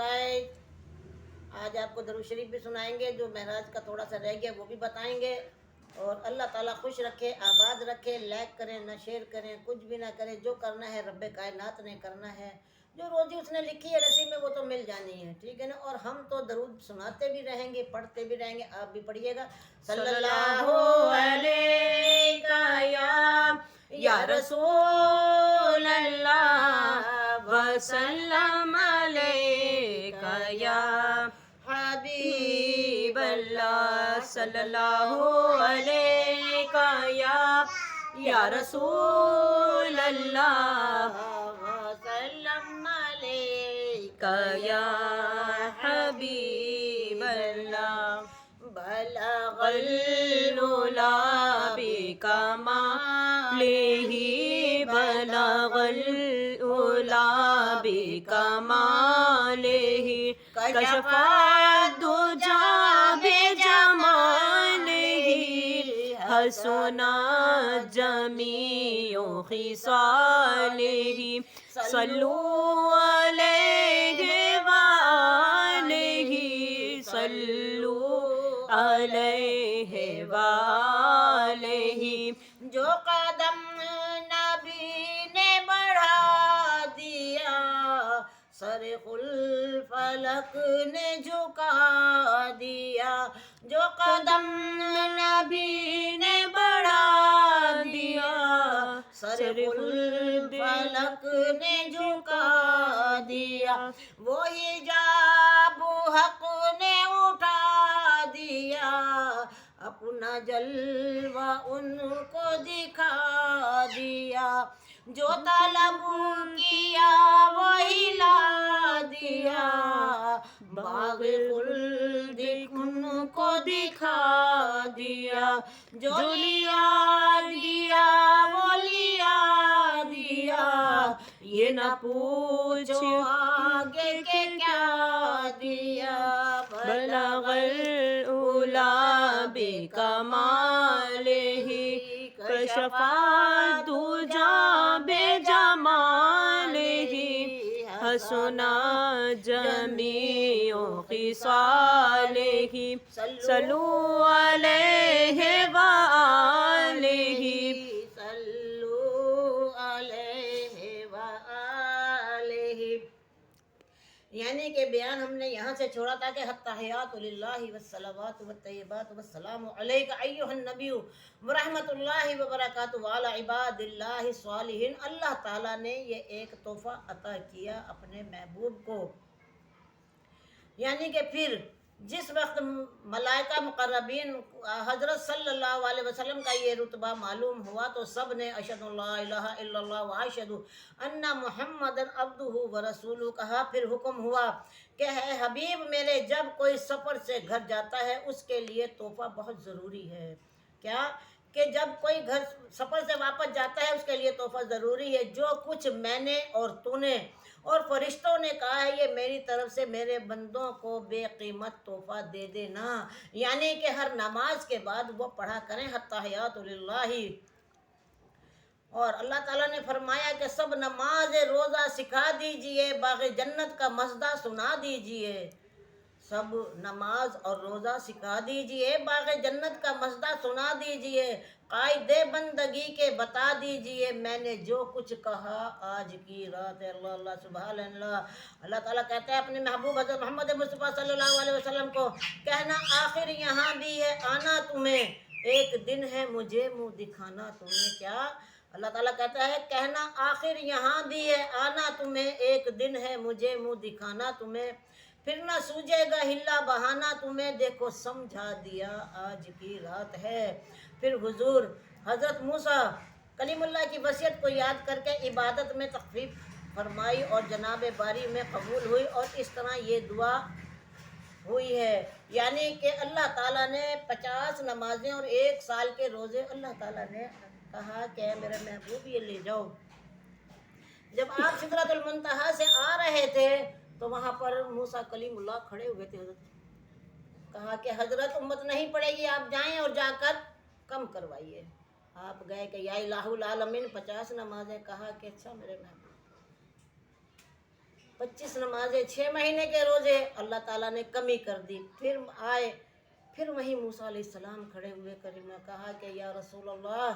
گئے، آج آپ کو درود شریف بھی سنائیں گے، جو معراج کا تھوڑا سا رہ گیا وہ بھی بتائیں گے۔ اور اللہ تعالیٰ خوش رکھے، آباد رکھے، لائک کریں نہ شیئر کریں، کچھ بھی نہ کریں، جو کرنا ہے رب کائنات نے کرنا ہے، جو روزی اس نے لکھی ہے نصیب میں وہ تو مل جانی ہے، ٹھیک ہے نا۔ اور ہم تو درود سناتے بھی رہیں گے، پڑھتے بھی رہیں گے، آپ بھی پڑھیے گا۔ صلی اللہ علیہ یا رسول اللہ وسلم علیکہ یا حبیب اللہ، صلی اللہ علیہ یا رسول اللہ وسلم علیکہ یا حبیب اللہ۔ بلغ العلا بکمالہ، بلغ العلا بکمالہ، کشف الدجی بجمالہ، حسنت جمیع خصالہ، صلوا علیہ وآلہ، صلوا علیہ وآلہ۔ جو قدم نبی نے بڑھا دیا، سر الفلک نے جھکا دیا، جو قدم نبی نے بڑھا دیا، سر الفلک نے جھکا دیا، وہی حجاب حق نے اٹھا دیا، اپنا جلوہ ان کو دکھا دیا، جو طلب کیا وہی لا دیا، باغ خلد ان کو دکھا دیا، جو لیا دیا وہ لیا دیا، یہ نہ پوچھو آگے کہ کیا دیا۔ بلغ العلا بکمالہ، کشف الدجی بجمالہ، حسنت جمیع خصالہ، صلوا علیہ وآلہ، صلوا علیہ وآلہ۔ یعنی کہ بیان ہم نے یہاں سے چھوڑا تھا کہ التحیات للہ والصلوات والطیبات والسلام علیک ایھا النبی ورحمۃ اللہ وبرکاتہ وعلی عباد اللہ الصالحین۔ اللہ تعالیٰ نے یہ ایک تحفہ عطا کیا اپنے محبوب کو، یعنی کہ پھر جس وقت ملائکہ مقربین حضرت صلی اللہ علیہ وسلم کا یہ رتبہ معلوم ہوا تو سب نے اشہد ان لا الہ الا اللہ واشہد ان محمدًا عبدہ ورسولہ کہا۔ پھر حکم ہوا کہ اے حبیب میرے، جب کوئی سفر سے گھر جاتا ہے اس کے لیے تحفہ بہت ضروری ہے۔ کیا کہ جب کوئی گھر سفر سے واپس جاتا ہے اس کے لیے تحفہ ضروری ہے۔ جو کچھ میں نے اور تو نے اور فرشتوں نے کہا ہے یہ میری طرف سے میرے بندوں کو بے قیمت تحفہ دے دینا، یعنی کہ ہر نماز کے بعد وہ پڑھا کریں التحیات للہ۔ اور اللہ تعالیٰ نے فرمایا کہ سب نماز روزہ سکھا دیجئے، باغ جنت کا مزدہ سنا دیجئے، سب نماز اور روزہ سکھا دیجئے، باغ جنت کا مزدہ سنا دیجئے، قائد بندگی کے بتا دیجئے، میں نے جو کچھ کہا آج کی رات۔ اللہ اللہ سبحان اللہ۔ اللہ تعالیٰ کہتا ہے اپنے محبوب حضرت محمد مصطفیٰ صلی اللہ علیہ وسلم کو، کہنا آخر یہاں بھی ہے آنا تمہیں، ایک دن ہے مجھے منہ دکھانا تمہیں۔ کیا اللہ تعالیٰ کہتا ہے کہنا آخر یہاں بھی ہے آنا تمہیں، ایک دن ہے مجھے منہ دکھانا تمہیں، پھر نہ سوجے گا ہلا بہانا تمہیں، دیکھو سمجھا دیا آج کی رات ہے۔ پھر حضور حضرت موسیٰ کلیم اللہ کی وصیت کو یاد کر کے عبادت میں تخفیف فرمائی اور جناب باری میں قبول ہوئی، اور اس طرح یہ دعا ہوئی ہے، یعنی کہ اللہ تعالیٰ نے 50 نمازیں اور 1 سال کے روزے اللہ تعالیٰ نے کہا کہ میرے محبوب یہ لے جاؤ۔ جب آپ سدرۃ المنتہا سے آ رہے تھے تو وہاں پر موسیٰ کلیم اللہ کھڑے ہوئے تھے، حضرت کہا کہ حضرت امت نہیں پڑے گی، آپ جائیں اور جا کر کم کروائیے۔ آپ گئے کہ یا الہ العالمین 50 نمازیں، کہا کہ اچھا میرے محبوب 25 नमाजें, 6 महीने के रोजे, अल्लाह ताला ने कमी कर दी। फिर आए, फिर वहीं मूसा अलैहिस्सलाम खड़े हुए, करीमा कहा कि या रसूल अल्लाह,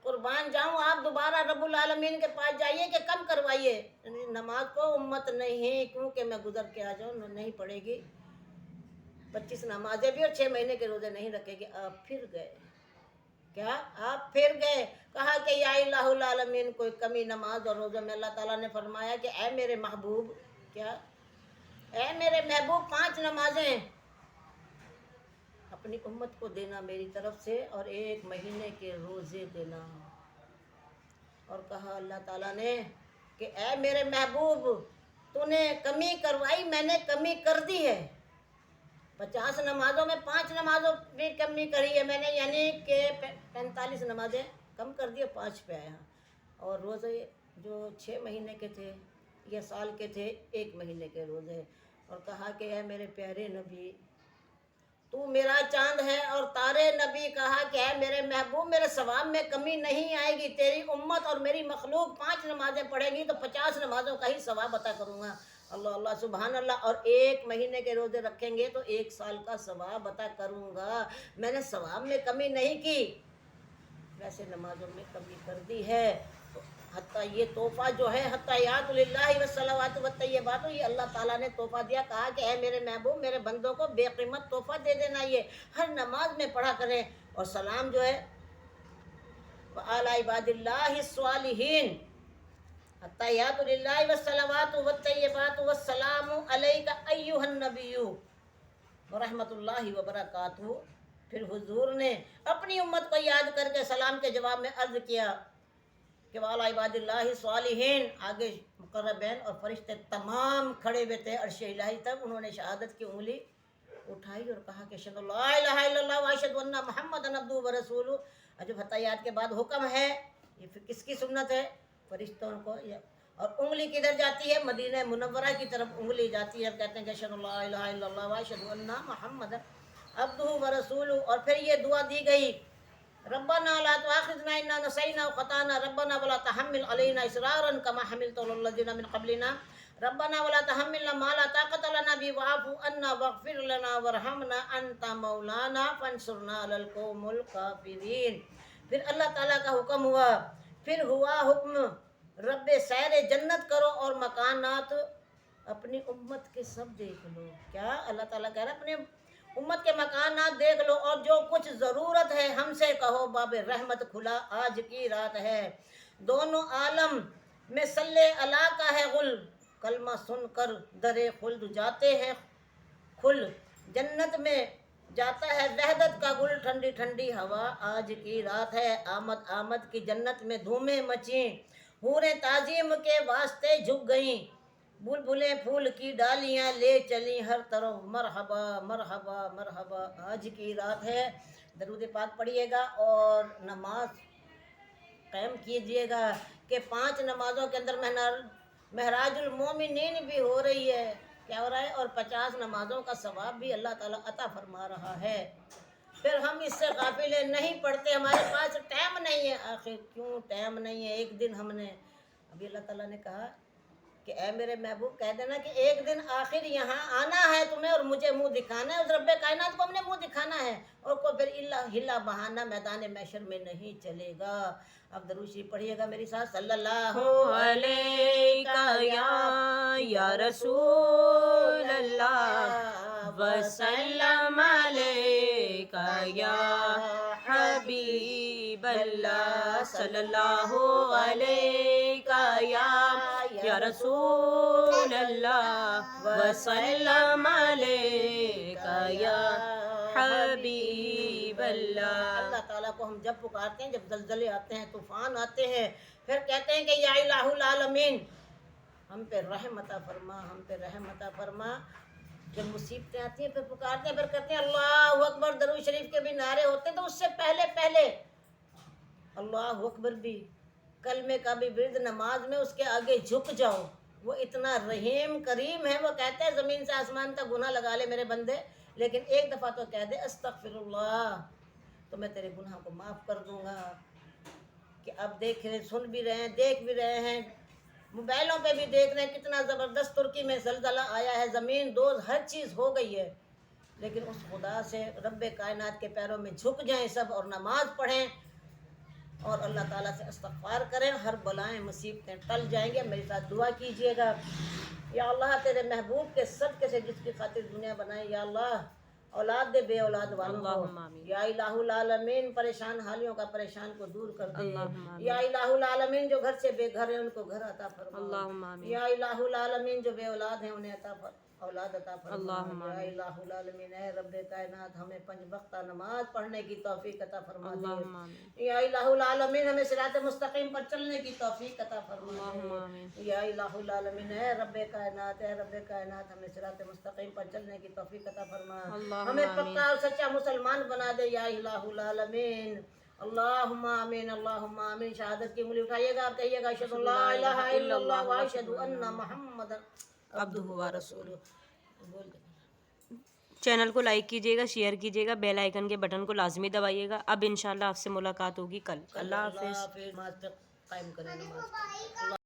कुर्बान जाऊं, आप दोबारा रब्बुल आलमीन के पास जाइए कि कम करवाइए। नमाज को उम्मत नहीं, क्योंकि मैं गुजर के आ जाऊं, नहीं पड़ेगी। 25 नमाजें भी और 6 महीने के रोजे नहीं रखेगी। आप फिर गए, क्या आप फिर गए? कहा कि या इलाहुल आलमीन, कोई कमी नमाज और रोज़े में? अल्लाह ताला ने फरमाया कि ऐ मेरे महबूब, क्या ऐ मेरे महबूब, 5 नमाजें अपनी उम्मत को देना मेरी तरफ से, और 1 महीने के रोज़े देना। और कहा अल्लाह ताला ने कि ऐ मेरे महबूब, तूने कमी करवाई, मैंने कमी कर दी है। 50 नमाजों में 5 नमाजों भी कमी करी है मैंने, यानी कि 45 नमाजें कम कर दी, 5 पे आया। और रोज़े जो 6 महीने के थे या साल के थे, 1 महीने के रोज़े। और कहा कि है मेरे प्यारे नबी, तू मेरा चांद है और तारे। नबी कहा कि है मेरे महबूब, मेरे सवाब में कमी नहीं आएगी। तेरी उम्मत और मेरी मखलूक 5 नमाजें पढ़ेगी तो 50 नमाजों का ही सवाब अता करूँगा। अल्लाह अल्लाह सुभान अल्लाह। और 1 महीने के रोज़े रखेंगे तो 1 साल का सवाब अता करूँगा। मैंने सवाब में कमी नहीं की, वैसे नमाजों में कमी कर दी है। तो हत्ता ये तोहफ़ा जो है, हत्तायातु लिल्लाहि वस्सलावातु वत्तय्यिबातु, ये अल्लाह ताला ने तोहफ़ा दिया। कहा कि ऐ मेरे महबूब, मेरे बंदों को बेकीमत तोहफ़ा दे देना, ये हर नमाज में पढ़ा करें। और सलाम जो है, अला इबादिल्लाहि स्वालिहीन, हत्तायातु लिल्लाहि वस्सलावातु वत्तय्यिबातु वस्सलामु अलैका अय्युहन नबिय्यु व रहमतुल्लाहि व बरकातुहू। फिर हुजूर ने अपनी उम्मत को याद करके सलाम के जवाब में अर्ज किया कि वाला इबादिल्लाहि स्वालिहीन। आगे मुकर्रबैन और फरिश्ते तमाम खड़े हुए थे अर्श इलाही तक। उन्होंने शहादत की उंगली उठाई और कहा कि अशहदु अल्ला इलाहा इल्लल्लाह व अशहदु अन्ना मुहम्मदन अब्दुहु व रसूलुहु। अजब हत्तायात के बाद हुक्म है, ये फिर किसकी सुन्नत है? फरिश्तों को। और उंगली किधर जाती है? मदीना मुनव्वरा की तरफ उंगली जाती है। कहते हैं कि अशहदु अल्ला इलाहा इल्लल्लाह व अशहदु अन्ना मुहम्मदन अब्दुहु व रसूलुहु। और फिर ये दुआ दी गई, रब्बना ला तुआखिज़ना इन्ना नसीना व ख़ताना, रब्बना वला तहम्मिल अलैना इसरारन कमा हमिलतु अलल लज़ीना मिन क़ब्लिना, रब्बना वला तहम्मिलना मा ला ताक़त लना बिही वाअफ़ु अन्ना वग़फ़िर लना वरहमना अंता मौलाना फंसुरना अलल क़ौमिल काफ़िरीन। फिर अल्लाह ताला का हुक्म हुआ, फिर हुआ हुक्म, रब्बे सैर जन्नत करो और मकानात अपनी उम्मत के सब देख लो। क्या अल्लाह ताला कह रहा है, अपने उम्मत के मकानात देख लो, और जो कुछ ज़रूरत है हमसे कहो, बाब रहमत खुला, आज की रात है। दोनों आलम में सल्ले अला का है गुल, कलमा सुनकर दरे खुल्द जाते हैं खुल। जन्नत में जाता है वहदत का गुल, ठंडी ठंडी हवा, आज की रात है। आमद आमद की जन्नत में धूमें मची, हूरें ताजीम के वास्ते झुक गईं, बुलबुलें फूल की डालियां ले चली हर तरफ, मरहबा मरहबा मरहबा। आज की रात है। दरूद पाक पढ़िएगा और नमाज कायम कीजिएगा कि 5 नमाज़ों के अंदर महराजुल मोमिनीन भी हो रही है। क्या हो रहा है? और 50 नमाज़ों का सवाब भी अल्लाह ताला अता फरमा रहा है। फिर हम इससे गाफिल नहीं पढ़ते, हमारे पास टाइम नहीं है। आखिर क्यों टाइम नहीं है? एक दिन हमने, अभी अल्लाह ताला ने कहा कि ऐ मेरे महबूब कह देना कि एक दिन आखिर यहाँ आना है तुम्हें और मुझे मुंह दिखाना है। उस रब्बे कायनात को हमने मुंह दिखाना है, और कोई फिर इल्ला हिला बहाना मैदान महशर में नहीं चलेगा। अब दरूद शरीफ पढ़िएगा मेरी साथ, सल्लल्लाहु अलैका या रसूल अल्लाह वसल्लम अलैका या हबीब अल्लाह, सल्लल्लाहु अलैका या रसूल अल्लाह वसल्लम अलैका या हबीब अल्लाह। अल्लाह ताला को हम जब पुकारते हैं, जब जल्जले आते हैं, तूफान आते हैं, फिर कहते हैं कि या इलाहुल आलमीन, हम पे रहम अता फरमा, हम पे रहम अता फरमा। जब मुसीबतें आती हैं फिर पुकारते हैं, फिर कहते हैं अल्लाहु अकबर। दरूद शरीफ के भी नारे होते हैं, तो उससे पहले पहले अल्लाहु अकबर भी, कलमे का भी विर्द नमाज में उसके आगे झुक जाओ। वो इतना रहीम करीम है, वो कहते हैं ज़मीन से आसमान तक गुनाह लगा ले मेरे बंदे, लेकिन एक दफ़ा तो कह दे अस्तगफिरुल्लाह, तो मैं तेरे गुनाह को माफ़ कर दूँगा। कि अब देख रहे, सुन भी रहे हैं, देख भी रहे हैं, موبائلوں پہ بھی دیکھ رہے ہیں کتنا زبردست ترکی میں زلزلہ آیا ہے، زمین دوز ہر چیز ہو گئی ہے، لیکن اس خدا سے رب کائنات کے پیروں میں جھک جائیں سب اور نماز پڑھیں اور اللہ تعالیٰ سے استغفار کریں، ہر بلائیں مصیبتیں ٹل جائیں گے۔ میرے ساتھ دعا کیجئے گا۔ یا اللہ تیرے محبوب کے صدقے سے جس کی خاطر دنیا بنائی، یا اللہ اولاد دے بے اولاد والوں کو، اللہم آمین۔ یا الہ العالمین پریشان حالیوں کا پریشان کو دور کر دے، اللہم آمین۔ یا الہ العالمین جو گھر سے بے گھر ہیں ان کو گھر عطا فرما، اللہم آمین۔ یا الہ العالمین جو بے اولاد ہیں انہیں اولاد عطا فرما، اللہم یا آمین۔ الہ العالمین اے رب کائنات ہمیں 5 وقتہ نماز پڑھنے کی توفیق عطا فرما اللہم دے، آمین۔ یا الہ العالمین ہمیں صراط مستقیم پر چلنے کی توفیق عطا فرما اللہم دے، آمین۔ یا الہ العالمین اے رب کائنات ہمیں صراط مستقیم پر چلنے کی توفیق عطا فرما، اللہم ہمیں آمین۔ پکا اور سچا مسلمان بنا دے، یا الہ العالمین اللہم آمین اللہم آمین۔ شہادت کی انگلی اٹھائیے گا، آپ کہیے گا اشہد ان لا الہ الا اللہ واشہد ان محمد عبدہ ورسولہ۔ بول دیں۔ چینل کو لائک کیجیے گا، شیئر کیجیے گا، بیل آئیکن کے بٹن کو لازمی دبائیے گا۔ اب انشاءاللہ آپ سے ملاقات ہوگی کل۔ اللہ حافظ۔ نماز پہ قائم کریں نماز۔